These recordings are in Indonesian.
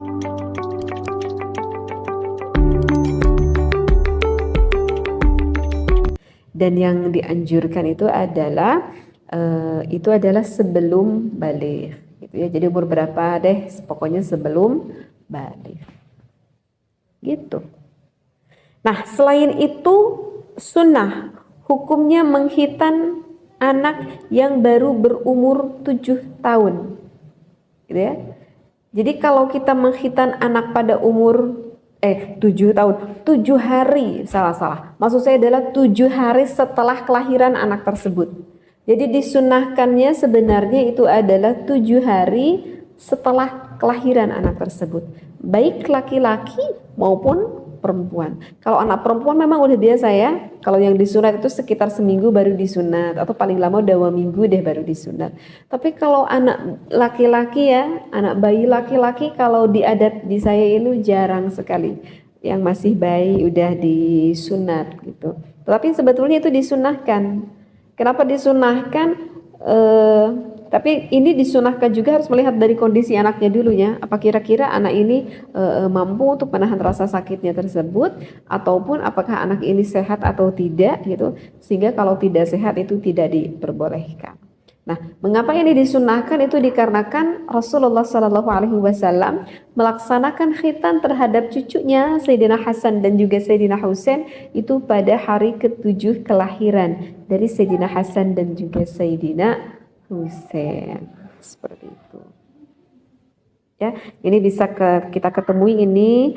Dan yang dianjurkan itu adalah sebelum balik gitu ya. Jadi umur berapa deh, pokoknya sebelum balik gitu. Nah, selain itu sunnah hukumnya menghitan anak yang baru berumur 7 tahun gitu ya. Jadi kalau kita menghitan anak pada umur 7 tahun, 7 hari, salah. Maksud saya adalah 7 hari setelah kelahiran anak tersebut. Jadi disunahkannya sebenarnya itu adalah 7 hari setelah kelahiran anak tersebut. Baik laki-laki maupun perempuan. Kalau anak perempuan memang udah biasa ya. Kalau yang disunat itu sekitar seminggu baru disunat, atau paling lama 2 minggu deh baru disunat. Tapi kalau anak laki-laki ya, anak bayi laki-laki kalau di adat di saya itu jarang sekali yang masih bayi udah disunat gitu. Tapi sebetulnya itu disunahkan. Kenapa disunahkan? Tapi ini disunahkan juga harus melihat dari kondisi anaknya dulu ya. Apa kira-kira anak ini mampu untuk menahan rasa sakitnya tersebut, ataupun apakah anak ini sehat atau tidak gitu. Sehingga kalau tidak sehat itu tidak diperbolehkan. Nah, mengapa ini disunahkan itu dikarenakan Rasulullah Shallallahu Alaihi Wasallam melaksanakan khitan terhadap cucunya Sayyidina Hasan dan juga Sayyidina Husain itu pada hari ke-7 kelahiran dari Sayyidina Hasan dan juga Sayyidina Husain, seperti itu. Ya, ini bisa kita ketemui ini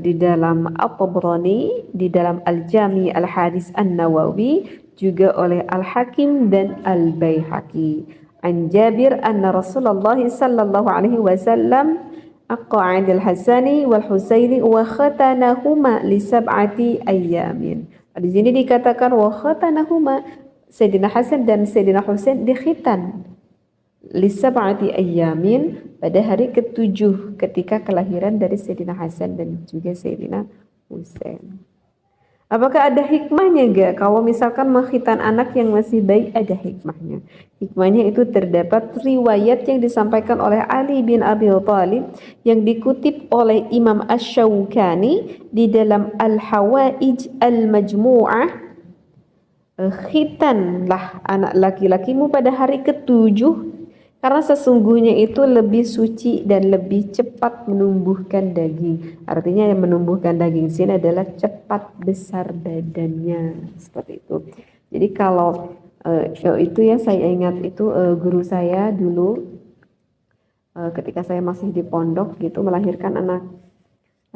di dalam At-Tabrani, di dalam Al-Jami Al-Hadis An-Nawawi, juga oleh Al-Hakim dan Al-Baihaqi. An Jabir anna Rasulullah sallallahu alaihi wasallam aqa'ad al-Hasani wal Husaini wa khatanahuma li sab'ati ayyamin. Di sini dikatakan wa khatanahuma, Sayyidina Hasan dan Sayyidina Husain dikhitan li sab'ati ayyamin pada hari ke-7 ketika kelahiran dari Sayyidina Hasan dan juga Sayyidina Husain. Apakah ada hikmahnya enggak? Kalau misalkan mengkhitan anak yang masih bayi, ada hikmahnya. Hikmahnya itu terdapat riwayat yang disampaikan oleh Ali bin Abi Thalib yang dikutip oleh Imam Asy-Syaukani di dalam Al-Hawaij Al-Majmu'ah. Khitanlah anak laki-lakimu pada hari ke-7 karena sesungguhnya itu lebih suci dan lebih cepat menumbuhkan daging. Artinya yang menumbuhkan daging di sini adalah cepat besar badannya, seperti itu. Jadi kalau itu ya, saya ingat itu guru saya dulu ketika saya masih di pondok gitu melahirkan anak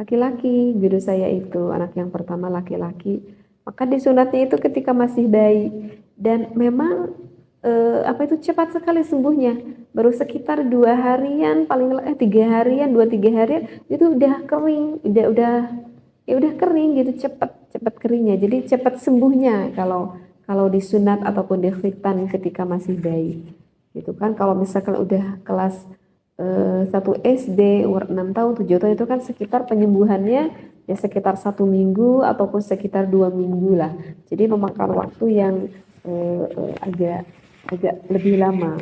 laki-laki. Guru saya itu anak yang pertama laki-laki, maka disunatnya itu ketika masih bayi, dan memang itu cepat sekali sembuhnya. Baru sekitar 2 harian, paling 3 harian, 2-3 harian itu udah kering, udah kering gitu, cepat keringnya. Jadi cepat sembuhnya kalau disunat ataupun dikhitan ketika masih bayi. Gitu kan, kalau misalkan udah kelas 1 SD, umur 6 tahun, 7 tahun itu kan sekitar penyembuhannya ya sekitar 1 minggu ataupun sekitar 2 minggu lah. Jadi memakan waktu yang agak lebih lama,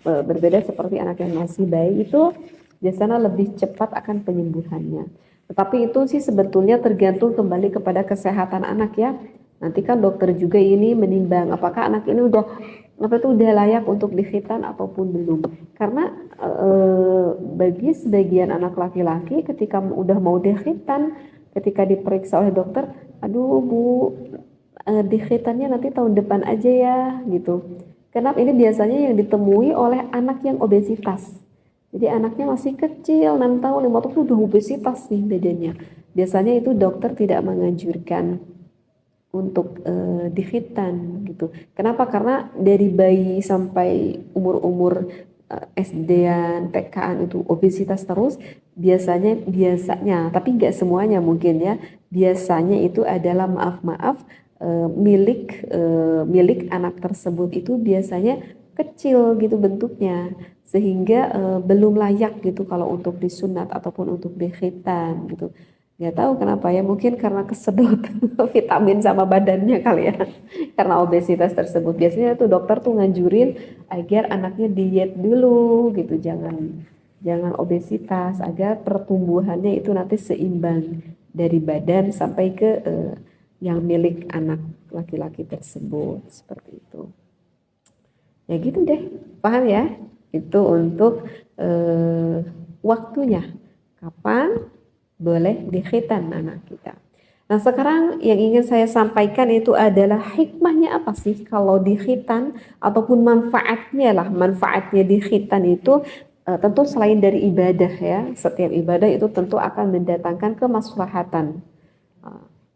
berbeda seperti anak yang masih bayi itu biasanya lebih cepat akan penyembuhannya. Tetapi itu sih sebetulnya tergantung kembali kepada kesehatan anak ya. Nanti kan dokter juga ini menimbang apakah anak ini udah layak untuk dikhitan ataupun belum. Karena bagi sebagian anak laki-laki ketika udah mau dikhitan, ketika diperiksa oleh dokter, aduh Bu, dikhitannya nanti tahun depan aja ya gitu. Kenapa? Ini biasanya yang ditemui oleh anak yang obesitas. Jadi anaknya masih kecil, 6 tahun, 5 tahun udah obesitas nih badannya. Biasanya itu dokter tidak menganjurkan untuk dikhitan gitu. Kenapa? Karena dari bayi sampai umur SD-an, TK-an itu obesitas terus, biasanya, tapi nggak semuanya mungkin ya. Biasanya itu adalah maaf milik anak tersebut itu biasanya kecil gitu bentuknya, sehingga belum layak gitu kalau untuk disunat ataupun untuk dikhitan gitu. Nggak tahu kenapa ya, mungkin karena kesedot vitamin sama badannya kali ya, karena obesitas tersebut. Biasanya tuh dokter tuh nganjurin agar anaknya diet dulu gitu, jangan jangan obesitas, agar pertumbuhannya itu nanti seimbang dari badan sampai ke yang milik anak laki-laki tersebut, seperti itu. Ya gitu deh, paham ya? Itu untuk waktunya, kapan boleh dikhitan anak kita. Nah sekarang yang ingin saya sampaikan itu adalah hikmahnya apa sih kalau dikhitan, ataupun manfaatnya lah, manfaatnya dikhitan itu tentu selain dari ibadah ya, setiap ibadah itu tentu akan mendatangkan kemaslahatan.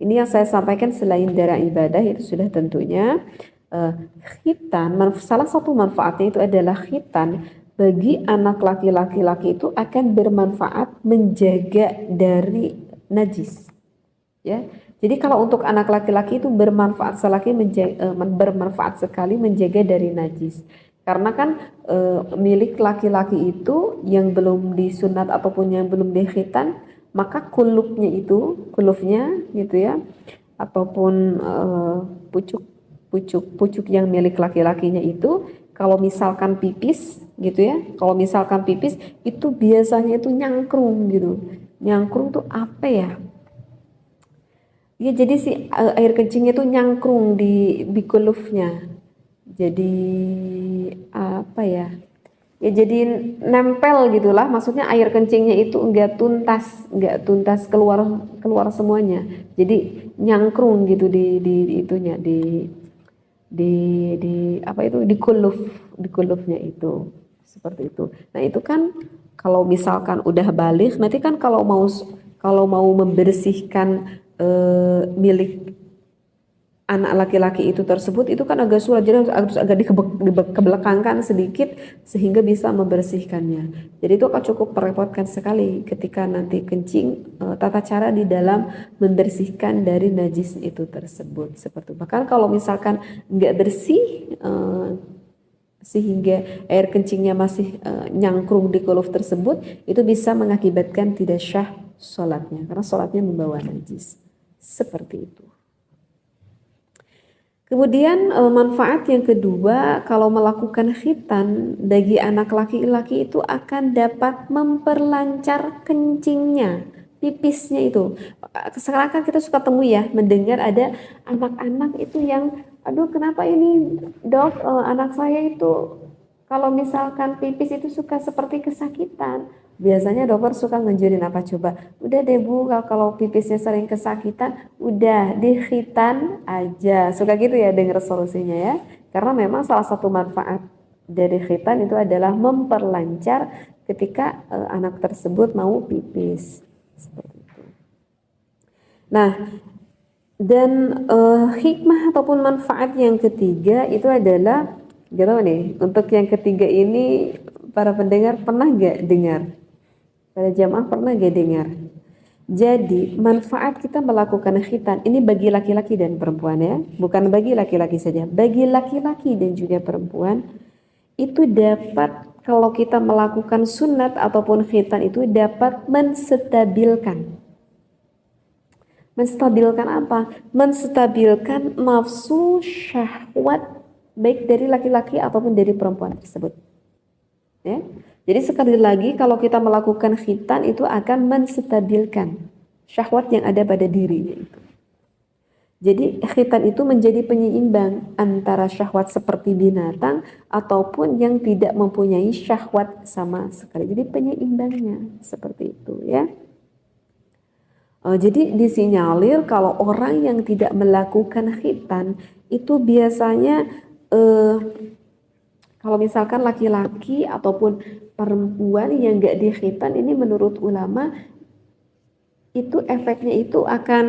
Ini yang saya sampaikan selain dari ibadah itu sudah tentunya khitan, salah satu manfaatnya itu adalah khitan bagi anak laki-laki itu akan bermanfaat menjaga dari najis. Ya, jadi kalau untuk anak laki-laki itu bermanfaat sekali menjaga dari najis. Karena kan milik laki-laki itu yang belum disunat ataupun yang belum dikhitan, maka kulufnya gitu ya, ataupun pucuk yang milik laki-lakinya itu, kalau misalkan pipis gitu ya, kalau misalkan pipis itu biasanya itu nyangkrung gitu. Nyangkrung tuh apa ya? Ya jadi si air kencingnya tuh nyangkrung di bikulufnya. Jadi apa ya? Ya jadi nempel gitulah. Maksudnya air kencingnya itu enggak tuntas keluar keluar semuanya. Jadi nyangkrung gitu di itunya di apa itu di kulufnya itu. Seperti itu. Nah, itu kan kalau misalkan udah balik, nanti kan kalau mau membersihkan milik anak laki-laki itu tersebut itu kan agak sulit, jadi harus agak dikebelakangkan sedikit sehingga bisa membersihkannya. Jadi itu akan cukup merepotkan sekali ketika nanti kencing, tata cara di dalam membersihkan dari najis itu tersebut. Seperti bahkan kalau misalkan nggak bersih sehingga air kencingnya masih nyangkrung di kuluf tersebut, itu bisa mengakibatkan tidak syah sholatnya karena sholatnya membawa najis. Seperti itu. Kemudian manfaat yang kedua, kalau melakukan khitan bagi anak laki-laki itu akan dapat memperlancar kencingnya, pipisnya itu. Sekarang kan kita suka temui ya, mendengar ada anak-anak itu yang, aduh kenapa ini dok, anak saya itu kalau misalkan pipis itu suka seperti kesakitan. Biasanya dokter suka nganjurin apa coba? Udah deh bu, kalau pipisnya sering kesakitan, udah dikhitan aja. Suka gitu ya denger solusinya ya. Karena memang salah satu manfaat dari khitan itu adalah memperlancar ketika anak tersebut mau pipis. Seperti itu. Nah, dan hikmah ataupun manfaat yang ketiga itu adalah, gak tahu nih, untuk yang ketiga ini para pendengar pernah gak dengar? Para jamaah pernah gak dengar? Jadi manfaat kita melakukan khitan ini bagi laki-laki dan perempuan ya, bukan bagi laki-laki saja, bagi laki-laki dan juga perempuan itu dapat, kalau kita melakukan sunat ataupun khitan itu dapat menstabilkan apa? Menstabilkan nafsu syahwat baik dari laki-laki ataupun dari perempuan tersebut. Ya. Jadi sekali lagi kalau kita melakukan khitan itu akan menstabilkan syahwat yang ada pada dirinya itu. Jadi khitan itu menjadi penyeimbang antara syahwat seperti binatang ataupun yang tidak mempunyai syahwat sama sekali. Jadi penyeimbangnya seperti itu ya. Jadi disinyalir kalau orang yang tidak melakukan khitan itu biasanya kalau misalkan laki-laki ataupun perempuan yang gak dikhitan ini menurut ulama itu efeknya itu akan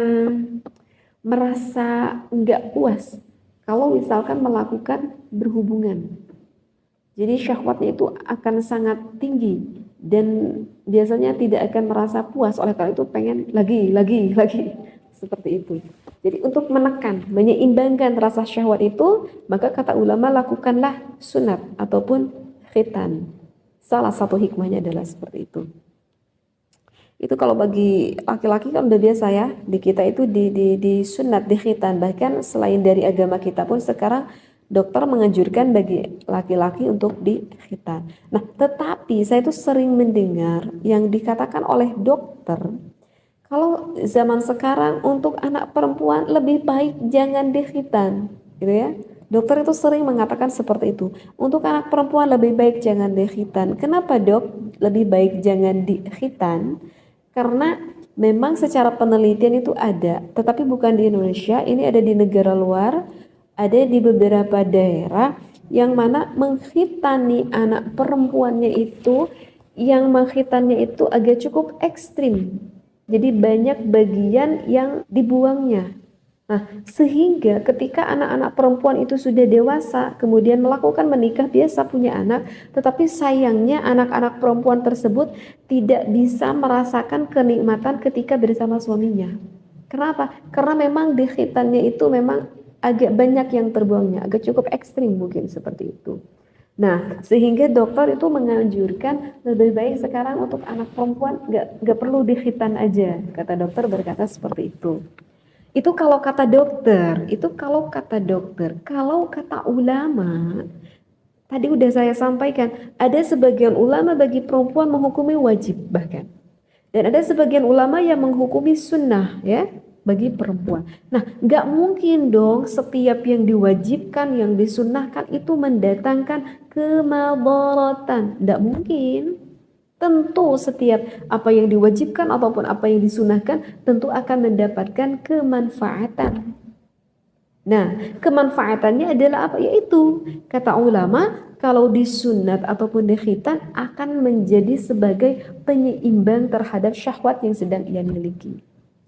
merasa nggak puas kalau misalkan melakukan berhubungan. Jadi syahwatnya itu akan sangat tinggi dan biasanya tidak akan merasa puas, oleh karena itu pengen lagi seperti itu. Jadi untuk menekan, menyeimbangkan rasa syahwat itu, maka kata ulama lakukanlah sunat ataupun khitan. Salah satu hikmahnya adalah seperti itu. Itu kalau bagi laki-laki kan udah biasa ya, di kita itu di sunat, di khitan. Bahkan selain dari agama kita pun sekarang dokter menganjurkan bagi laki-laki untuk dikhitan. Nah, tetapi saya itu sering mendengar yang dikatakan oleh dokter, kalau zaman sekarang untuk anak perempuan lebih baik jangan dikhitan, gitu ya. Dokter itu sering mengatakan seperti itu. Untuk anak perempuan lebih baik jangan dikhitan. Kenapa, Dok? Lebih baik jangan dikhitan karena memang secara penelitian itu ada, tetapi bukan di Indonesia, ini ada di negara luar, ada di beberapa daerah yang mana menghitani anak perempuannya itu, yang menghitannya itu agak cukup ekstrim. Jadi banyak bagian yang dibuangnya. Nah, sehingga ketika anak-anak perempuan itu sudah dewasa, kemudian melakukan menikah, biasa punya anak, tetapi sayangnya anak-anak perempuan tersebut tidak bisa merasakan kenikmatan ketika bersama suaminya. Kenapa? Karena memang di khitannya itu memang agak banyak yang terbuangnya, agak cukup ekstrim mungkin seperti itu. Nah, sehingga dokter itu menganjurkan lebih baik sekarang untuk anak perempuan nggak perlu dikhitan aja, kata dokter berkata seperti itu. Itu kalau kata dokter, itu kalau kata dokter. Kalau kata ulama, tadi udah saya sampaikan, ada sebagian ulama bagi perempuan menghukumi wajib bahkan. Dan ada sebagian ulama yang menghukumi sunnah ya bagi perempuan. Nah, nggak mungkin dong setiap yang diwajibkan, yang disunnahkan itu mendatangkan kemadaratan. Nggak mungkin. Tentu setiap apa yang diwajibkan ataupun apa yang disunahkan tentu akan mendapatkan kemanfaatan. Nah, kemanfaatannya adalah apa? Yaitu kata ulama, kalau disunat ataupun dikhitan akan menjadi sebagai penyeimbang terhadap syahwat yang sedang ia miliki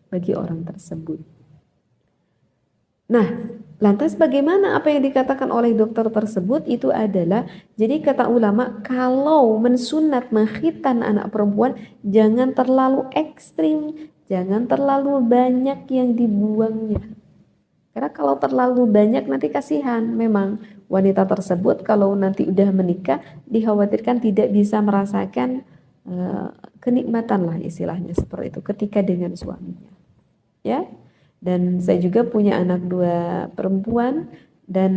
bagi orang tersebut. Nah, lantas bagaimana apa yang dikatakan oleh dokter tersebut itu adalah, jadi kata ulama, kalau mensunat mengkhitan anak perempuan jangan terlalu ekstrim, jangan terlalu banyak yang dibuangnya. Karena kalau terlalu banyak nanti kasihan, memang wanita tersebut kalau nanti udah menikah dikhawatirkan tidak bisa merasakan kenikmatan lah istilahnya seperti itu ketika dengan suaminya. Ya. Dan saya juga punya anak 2 perempuan, dan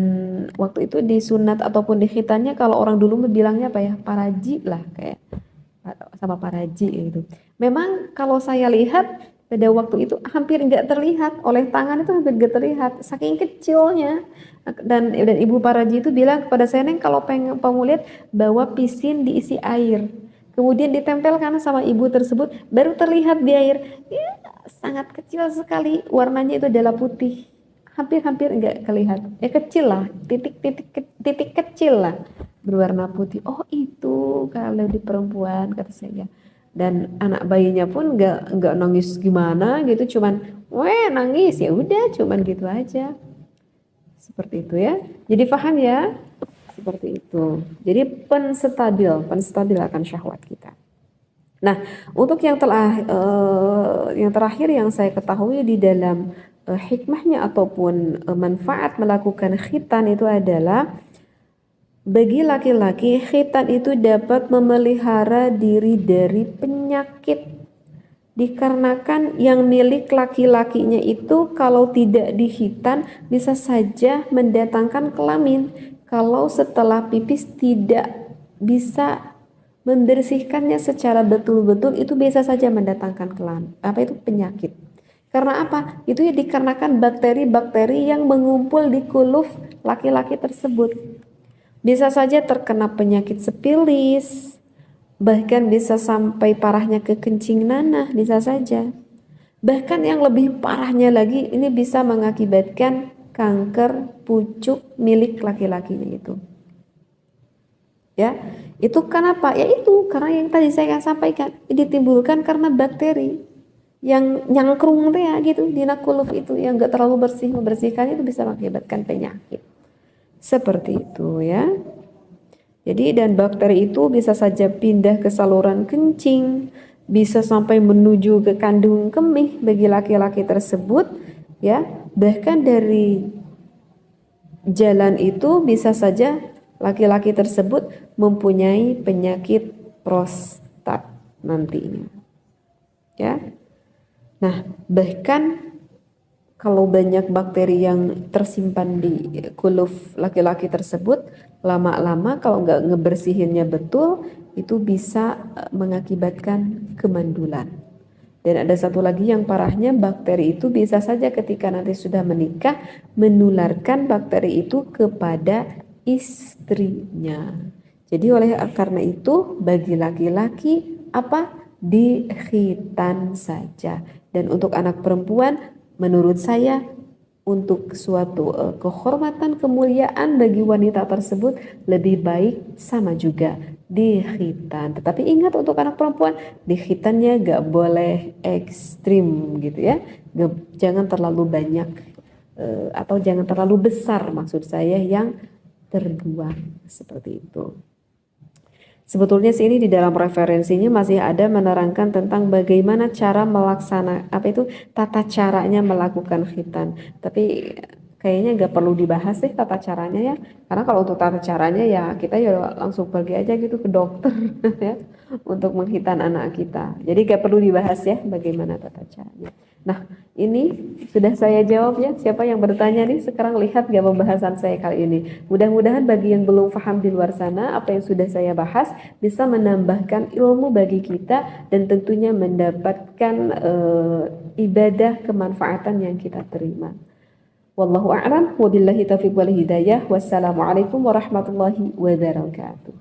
waktu itu disunat ataupun dikhitannya kalau orang dulu bilangnya apa ya, paraji lah, kayak sama paraji gitu. Memang kalau saya lihat pada waktu itu hampir nggak terlihat, oleh tangan itu hampir nggak terlihat saking kecilnya. Dan ibu paraji itu bilang kepada saya, Neng, kalau pengen lihat bawa pisin diisi air, kemudian ditempelkan sama ibu tersebut baru terlihat di air. Ya, sangat kecil sekali, warnanya itu adalah putih, hampir enggak kelihatan, kecil lah, titik kecil lah berwarna putih. Oh, itu kalau di perempuan, kata saya. Dan anak bayinya pun enggak nangis gimana gitu, cuman nangis, ya udah, cuman gitu aja, seperti itu ya. Jadi paham ya, seperti itu. Jadi penstabil akan syahwat kita. Nah, untuk yang terakhir yang saya ketahui di dalam hikmahnya ataupun manfaat melakukan khitan itu adalah, bagi laki-laki khitan itu dapat memelihara diri dari penyakit, dikarenakan yang milik laki-lakinya itu kalau tidak dikhitan bisa saja mendatangkan kelamin. Kalau setelah pipis tidak bisa membersihkannya secara betul-betul, itu bisa saja mendatangkan penyakit. Karena apa? Itu ya dikarenakan bakteri-bakteri yang mengumpul di kuluf laki-laki tersebut. Bisa saja terkena penyakit sifilis, bahkan bisa sampai parahnya ke kencing nanah, bisa saja. Bahkan yang lebih parahnya lagi, ini bisa mengakibatkan kanker pucuk milik laki-lakinya itu. Ya, itu kenapa? Ya itu karena yang tadi saya sampaikan, ditimbulkan karena bakteri yang nyangkrung ya gitu di nakuluf itu, yang enggak terlalu membersihkan itu bisa mengakibatkan penyakit. Seperti itu ya. Jadi dan bakteri itu bisa saja pindah ke saluran kencing, bisa sampai menuju ke kandung kemih bagi laki-laki tersebut ya. Bahkan dari jalan itu bisa saja laki-laki tersebut mempunyai penyakit prostat nantinya. Ya. Nah, bahkan kalau banyak bakteri yang tersimpan di kuluf laki-laki tersebut, lama-lama kalau nggak ngebersihinnya betul, itu bisa mengakibatkan kemandulan. Dan ada satu lagi yang parahnya, bakteri itu bisa saja ketika nanti sudah menikah menularkan bakteri itu kepada istrinya. Jadi karena itu bagi laki-laki apa? Dikhitan saja. Dan untuk anak perempuan menurut saya untuk suatu kehormatan kemuliaan bagi wanita tersebut lebih baik sama juga dikhitan. Tetapi ingat untuk anak perempuan dikhitannya gak boleh ekstrim gitu ya. Jangan terlalu banyak atau jangan terlalu besar maksud saya yang terbuang seperti itu. Sebetulnya sih ini di dalam referensinya masih ada menerangkan tentang bagaimana cara melaksanakan tata caranya melakukan khitan. Tapi kayaknya nggak perlu dibahas sih tata caranya ya. Karena kalau untuk tata caranya ya kita ya langsung pergi aja gitu ke dokter ya untuk menghitan anak kita. Jadi nggak perlu dibahas ya bagaimana tata caranya. Nah ini sudah saya jawab ya. Siapa yang bertanya nih sekarang lihat gak pembahasan saya kali ini. Mudah-mudahan bagi yang belum paham di luar sana apa yang sudah saya bahas bisa menambahkan ilmu bagi kita dan tentunya mendapatkan ibadah kemanfaatan yang kita terima. Wallahu a'lam wabillahi taufiq wal hidayah. Wassalamualaikum warahmatullahi wabarakatuh.